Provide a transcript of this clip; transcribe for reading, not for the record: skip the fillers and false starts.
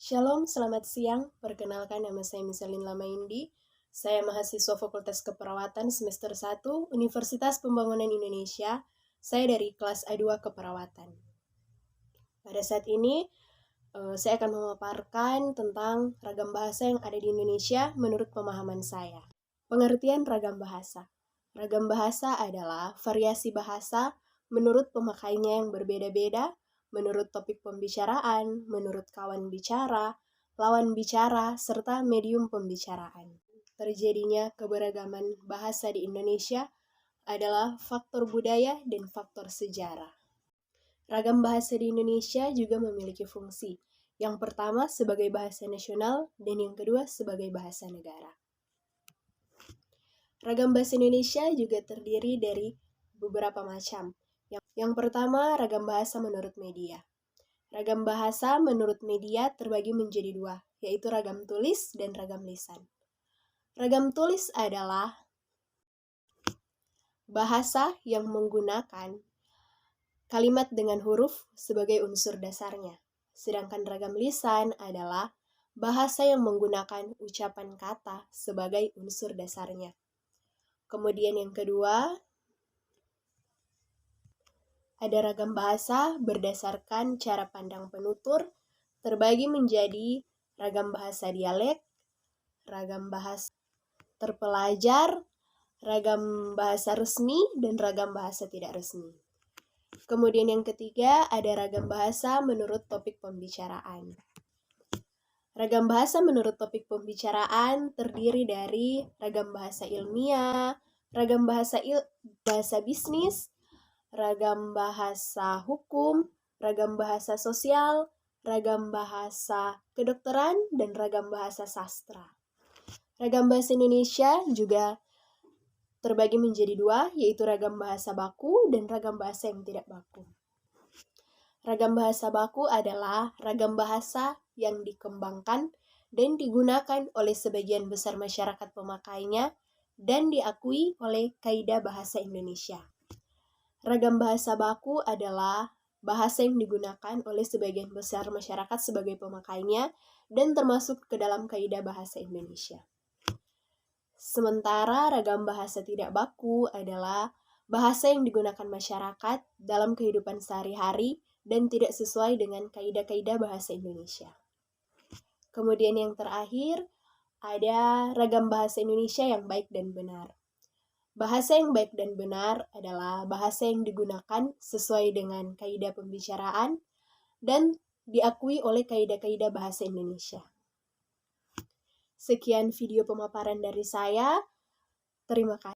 Shalom, selamat siang. Perkenalkan, nama saya Misalin Lamaindi. Saya mahasiswa Fakultas Keperawatan semester 1, Universitas Pembangunan Indonesia. Saya dari kelas A2 Keperawatan. Pada saat ini, saya akan memaparkan tentang ragam bahasa yang ada di Indonesia menurut pemahaman saya. Pengertian ragam bahasa. Ragam bahasa adalah variasi bahasa menurut pemakainya yang berbeda-beda, menurut topik pembicaraan, menurut kawan bicara, lawan bicara, serta medium pembicaraan. Terjadinya keberagaman bahasa di Indonesia adalah faktor budaya dan faktor sejarah. Ragam bahasa di Indonesia juga memiliki fungsi. Yang pertama sebagai bahasa nasional dan yang kedua sebagai bahasa negara. Ragam bahasa Indonesia juga terdiri dari beberapa macam. Yang pertama, ragam bahasa menurut media. Ragam bahasa menurut media terbagi menjadi dua, yaitu ragam tulis dan ragam lisan. Ragam tulis adalah bahasa yang menggunakan kalimat dengan huruf sebagai unsur dasarnya. Sedangkan ragam lisan adalah bahasa yang menggunakan ucapan kata sebagai unsur dasarnya. Kemudian yang kedua, ada ragam bahasa berdasarkan cara pandang penutur, terbagi menjadi ragam bahasa dialek, ragam bahasa terpelajar, ragam bahasa resmi, dan ragam bahasa tidak resmi. Kemudian yang ketiga, ada ragam bahasa menurut topik pembicaraan. Ragam bahasa menurut topik pembicaraan terdiri dari ragam bahasa ilmiah, ragam bahasa bisnis, ragam bahasa hukum, ragam bahasa sosial, ragam bahasa kedokteran, dan ragam bahasa sastra. Ragam bahasa Indonesia juga terbagi menjadi dua, yaitu ragam bahasa baku dan ragam bahasa yang tidak baku. Ragam bahasa baku adalah ragam bahasa yang dikembangkan dan digunakan oleh sebagian besar masyarakat pemakainya dan diakui oleh Kaidah Bahasa Indonesia. Ragam bahasa baku adalah bahasa yang digunakan oleh sebagian besar masyarakat sebagai pemakainya dan termasuk ke dalam Kaidah Bahasa Indonesia. Sementara ragam bahasa tidak baku adalah bahasa yang digunakan masyarakat dalam kehidupan sehari-hari dan tidak sesuai dengan kaidah-kaidah bahasa Indonesia. Kemudian yang terakhir, ada ragam bahasa Indonesia yang baik dan benar. Bahasa yang baik dan benar adalah bahasa yang digunakan sesuai dengan kaidah pembicaraan dan diakui oleh kaidah-kaidah bahasa Indonesia. Sekian video pemaparan dari saya. Terima kasih.